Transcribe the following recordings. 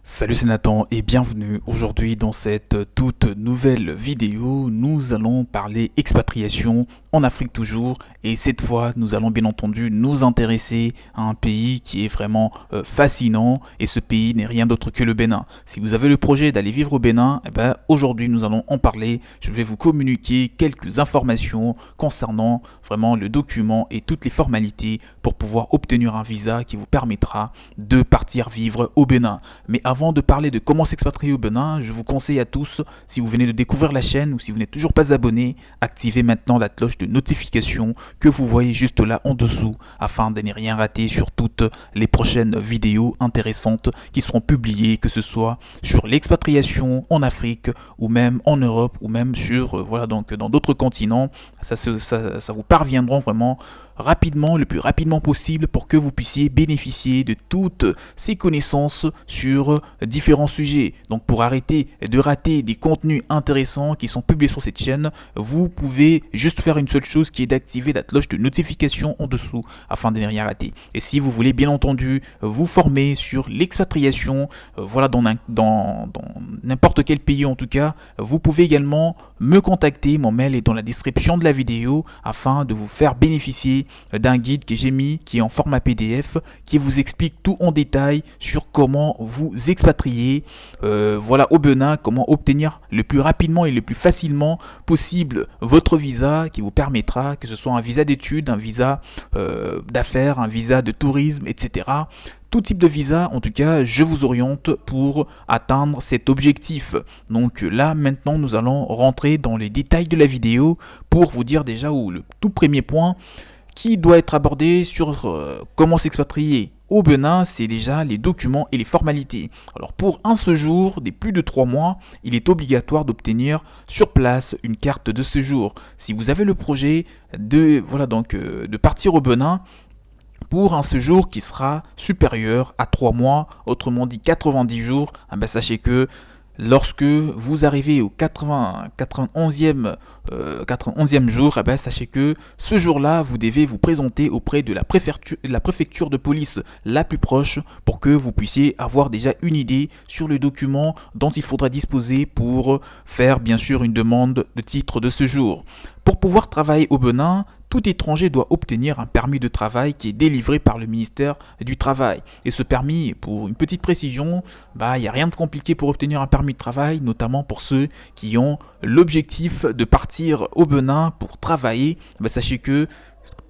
Salut, c'est Nathan et bienvenue. Aujourd'hui dans cette toute nouvelle vidéo, nous allons parler expatriation en Afrique toujours, et cette fois nous allons bien entendu nous intéresser à un pays qui est vraiment fascinant, et ce pays n'est rien d'autre que le Bénin. Si vous avez le projet d'aller vivre au Bénin, aujourd'hui nous allons en parler. Je vais vous communiquer quelques informations concernant vraiment le document et toutes les formalités pour pouvoir obtenir un visa qui vous permettra de partir vivre au Bénin. Mais avant de parler de comment s'expatrier au Bénin, je vous conseille à tous, si vous venez de découvrir la chaîne ou si vous n'êtes toujours pas abonné, activez maintenant la cloche de notification que vous voyez juste là en dessous afin de ne rien rater sur toutes les prochaines vidéos intéressantes qui seront publiées, que ce soit sur l'expatriation en Afrique ou même en Europe ou même sur voilà donc dans d'autres continents. Ça vous parviendra vraiment rapidement, le plus rapidement possible, pour que vous puissiez bénéficier de toutes ces connaissances sur différents sujets. Donc pour arrêter de rater des contenus intéressants qui sont publiés sur cette chaîne, vous pouvez juste faire une seule chose, qui est d'activer la cloche de notification en dessous afin de ne rien rater. Et si vous voulez bien entendu vous former sur l'expatriation, voilà dans n'importe quel pays en tout cas, vous pouvez également me contacter. Mon mail est dans la description de la vidéo afin de vous faire bénéficier d'un guide que j'ai mis, qui est en format PDF, qui vous explique tout en détail sur comment vous expatrier voilà, au Bénin, comment obtenir le plus rapidement et le plus facilement possible votre visa, qui vous permettra, que ce soit un visa d'études, un visa d'affaires, un visa de tourisme, etc. Tout type de visa, en tout cas, je vous oriente pour atteindre cet objectif. Donc là, maintenant, nous allons rentrer dans les détails de la vidéo pour vous dire déjà le tout premier point qui doit être abordé sur comment s'expatrier au Bénin, c'est déjà les documents et les formalités. Alors pour un séjour des plus de 3 mois, il est obligatoire d'obtenir sur place une carte de séjour. Si vous avez le projet de partir au Bénin pour un séjour qui sera supérieur à 3 mois, autrement dit 90 jours, sachez que lorsque vous arrivez au 91e jour, sachez que ce jour-là, vous devez vous présenter auprès de la préfecture de police la plus proche pour que vous puissiez avoir déjà une idée sur le document dont il faudra disposer pour faire bien sûr une demande de titre de séjour. Pour pouvoir travailler au Bénin, tout étranger doit obtenir un permis de travail qui est délivré par le ministère du Travail. Et ce permis, pour une petite précision, il n'y a rien de compliqué pour obtenir un permis de travail, notamment pour ceux qui ont l'objectif de partir au Bénin pour travailler. Sachez que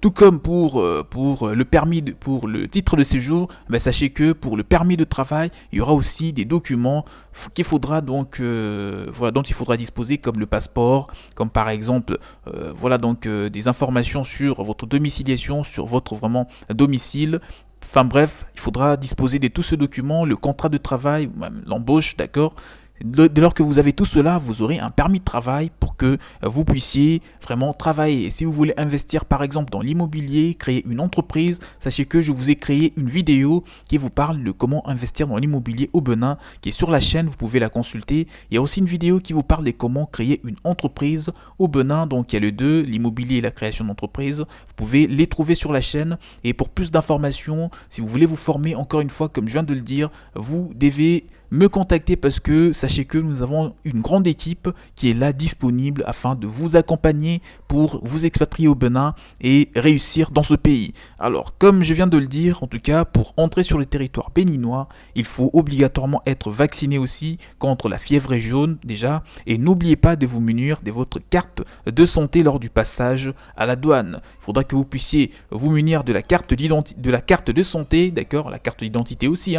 tout comme pour le titre de séjour, sachez que pour le permis de travail, il y aura aussi des documents qu'il faudra dont il faudra disposer, comme le passeport, comme par exemple des informations sur votre domiciliation, sur votre vraiment domicile. Enfin bref, il faudra disposer de tout ce document, le contrat de travail, même l'embauche, d'accord. Dès lors que vous avez tout cela, vous aurez un permis de travail pour que vous puissiez vraiment travailler. Et si vous voulez investir par exemple dans l'immobilier, créer une entreprise, sachez que je vous ai créé une vidéo qui vous parle de comment investir dans l'immobilier au Bénin, qui est sur la chaîne, vous pouvez la consulter. Il y a aussi une vidéo qui vous parle de comment créer une entreprise au Bénin, donc il y a les deux, l'immobilier et la création d'entreprise. Vous pouvez les trouver sur la chaîne. Et pour plus d'informations, si vous voulez vous former, encore une fois, comme je viens de le dire, vous devez me contacter, parce que sachez que nous avons une grande équipe qui est là disponible afin de vous accompagner pour vous expatrier au Bénin et réussir dans ce pays. Alors comme je viens de le dire, en tout cas pour entrer sur le territoire béninois, il faut obligatoirement être vacciné aussi contre la fièvre jaune déjà, et n'oubliez pas de vous munir de votre carte de santé lors du passage à la douane. Il faudra que vous puissiez vous munir de la carte de santé, d'accord, la carte d'identité aussi,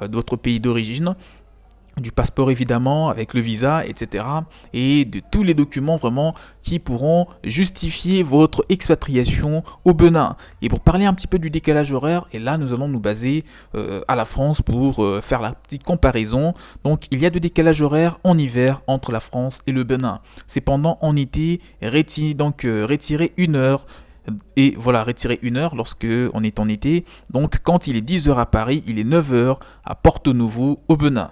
de votre pays d'origine, du passeport évidemment, avec le visa, etc. et de tous les documents vraiment qui pourront justifier votre expatriation au Bénin. Et pour parler un petit peu du décalage horaire, et là nous allons nous baser à la France pour faire la petite comparaison. Donc il y a de décalage horaire en hiver entre la France et le Bénin. Cependant en été, retirer 1 heure. Et voilà, retirer 1 heure lorsque on est en été. Donc quand il est 10 heures à Paris, il est 9 heures à Porto Novo au Bénin.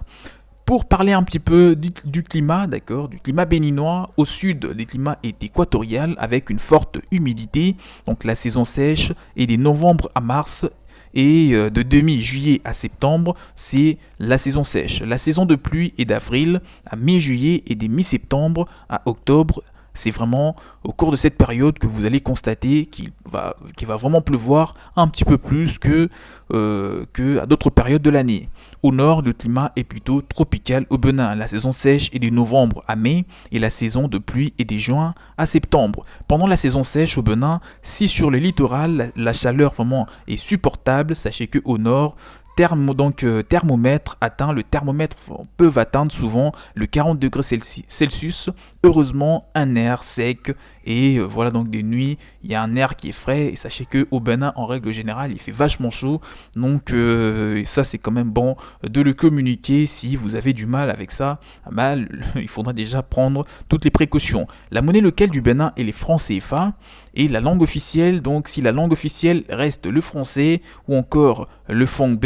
Pour parler un petit peu du climat, d'accord, du climat béninois, au sud, le climat est équatorial avec une forte humidité, donc la saison sèche est de novembre à mars, Et de demi-juillet à septembre, c'est la saison sèche. La saison de pluie est d'avril à mi-juillet et de mi-septembre à octobre. C'est vraiment au cours de cette période que vous allez constater qu'il va vraiment pleuvoir un petit peu plus que à d'autres périodes de l'année. Au nord, le climat est plutôt tropical au Benin. La saison sèche est de novembre à mai et la saison de pluie est de juin à septembre. Pendant la saison sèche au Benin, si sur le littoral la chaleur vraiment est supportable, sachez que au nord, thermomètre le thermomètre peuvent atteindre souvent le 40 degrés Celsius. Heureusement, un air sec et voilà donc des nuits, il y a un air qui est frais et sachez que au Bénin en règle générale, il fait vachement chaud. Donc ça c'est quand même bon de le communiquer. Si vous avez du mal avec ça, il faudra déjà prendre toutes les précautions. La monnaie locale du Bénin est les francs CFA et la langue officielle, donc si la langue officielle reste le français ou encore le fongbe,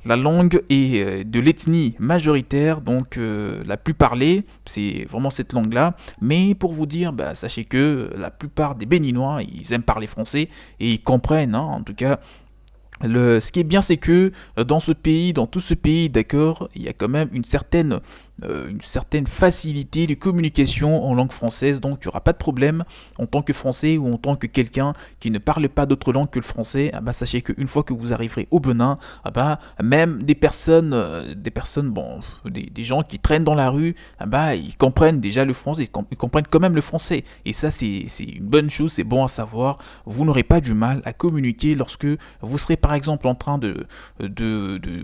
la langue est de l'ethnie majoritaire, donc la plus parlée, c'est vraiment cette langue-là. Mais pour vous dire, sachez que la plupart des Béninois, ils aiment parler français et ils comprennent, en tout cas. Ce qui est bien, c'est que dans tout ce pays, d'accord, il y a quand même une certaine facilité de communication en langue française, donc il n'y aura pas de problème en tant que français ou en tant que quelqu'un qui ne parle pas d'autre langue que le français. Sachez qu'une fois que vous arriverez au Benin, même des gens qui traînent dans la rue, ils comprennent déjà le français, ils comprennent quand même le français. Et ça, c'est une bonne chose, c'est bon à savoir. Vous n'aurez pas du mal à communiquer lorsque vous serez par exemple en train de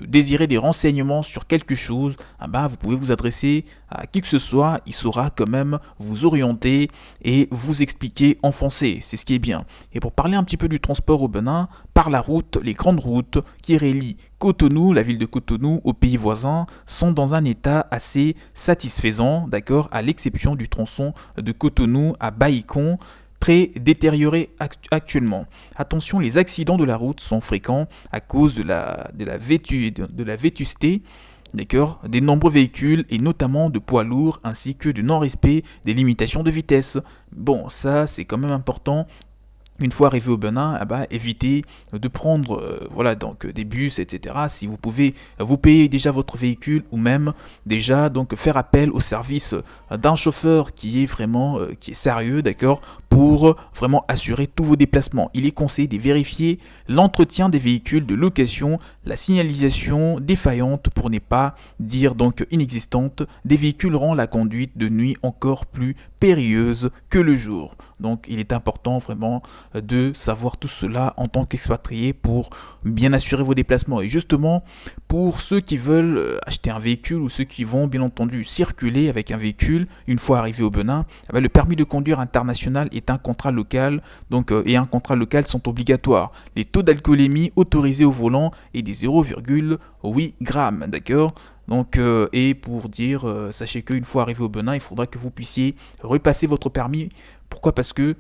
désirer des renseignements sur quelque chose. Vous pouvez vous adresser à qui que ce soit, il saura quand même vous orienter et vous expliquer en français, c'est ce qui est bien. Et pour parler un petit peu du transport au Benin, par la route, les grandes routes qui relient Cotonou, la ville de Cotonou, aux pays voisins, sont dans un état assez satisfaisant, d'accord, à l'exception du tronçon de Cotonou à Baïkon, très détérioré actuellement. Attention, les accidents de la route sont fréquents à cause de la vétusté, d'accord, des nombreux véhicules et notamment de poids lourds ainsi que du non-respect des limitations de vitesse. Bon, ça c'est quand même important. Une fois arrivé au Benin, évitez de prendre des bus, etc. Si vous pouvez, vous payer déjà votre véhicule ou même déjà donc faire appel au service d'un chauffeur qui est sérieux, d'accord, pour vraiment assurer tous vos déplacements. Il est conseillé de vérifier l'entretien des véhicules de location, la signalisation défaillante pour ne pas dire donc inexistante des véhicules rend la conduite de nuit encore plus périlleuse que le jour. Donc il est important vraiment de savoir tout cela en tant qu'expatrié pour bien assurer vos déplacements. Et justement, pour ceux qui veulent acheter un véhicule ou ceux qui vont bien entendu circuler avec un véhicule, une fois arrivé au Benin, le permis de conduire international est un contrat local, et un contrat local sont obligatoires. Les taux d'alcoolémie autorisés au volant est des 0,8 grammes, d'accord. Donc, et pour dire, sachez qu'une fois arrivé au Benin, il faudra que vous puissiez repasser votre permis. Pourquoi ? Parce que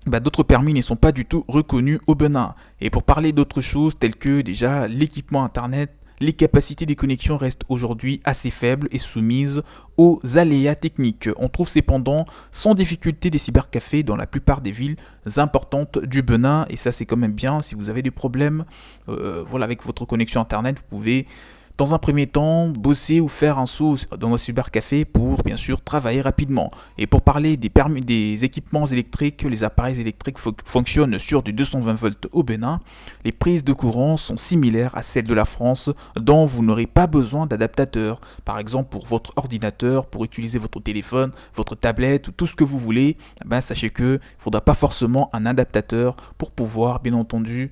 d'autres permis ne sont pas du tout reconnus au Benin. Et pour parler d'autres choses telles que déjà l'équipement internet, les capacités des connexions restent aujourd'hui assez faibles et soumises aux aléas techniques. On trouve cependant sans difficulté des cybercafés dans la plupart des villes importantes du Benin. Et ça c'est quand même bien. Si vous avez des problèmes avec votre connexion internet, vous pouvez dans un premier temps, bosser ou faire un saut dans un cybercafé pour bien sûr travailler rapidement. Et pour parler des équipements électriques, les appareils électriques fonctionnent sur du 220 volts au Bénin. Les prises de courant sont similaires à celles de la France, dont vous n'aurez pas besoin d'adaptateur. Par exemple, pour votre ordinateur, pour utiliser votre téléphone, votre tablette, tout ce que vous voulez, sachez qu'il ne faudra pas forcément un adaptateur pour pouvoir bien entendu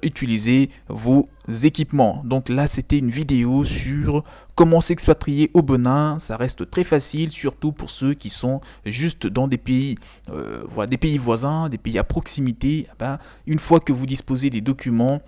utiliser vos équipements. Donc là c'était une vidéo sur comment s'expatrier au Benin. Ça reste très facile, surtout pour ceux qui sont juste dans des pays des pays voisins, des pays à proximité. Une fois que vous disposez des documents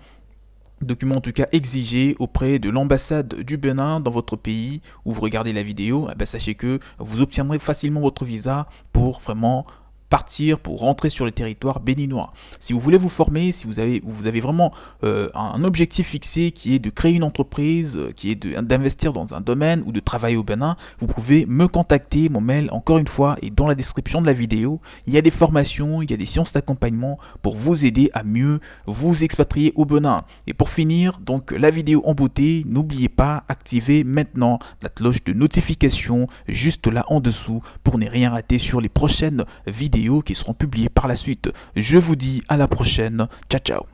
en tout cas exigés auprès de l'ambassade du Bénin dans votre pays où vous regardez la vidéo, sachez que vous obtiendrez facilement votre visa pour vraiment partir, pour rentrer sur le territoire béninois. Si vous voulez vous former, si vous avez vraiment un objectif fixé qui est de créer une entreprise, qui est d'investir dans un domaine ou de travailler au Bénin, vous pouvez me contacter. Mon mail, encore une fois, est dans la description de la vidéo. Il y a des formations, il y a des séances d'accompagnement pour vous aider à mieux vous expatrier au Bénin. Et pour finir, donc la vidéo en beauté, n'oubliez pas, activez maintenant la cloche de notification juste là en dessous pour ne rien rater sur les prochaines vidéos qui seront publiées par la suite. Je vous dis à la prochaine. Ciao ciao.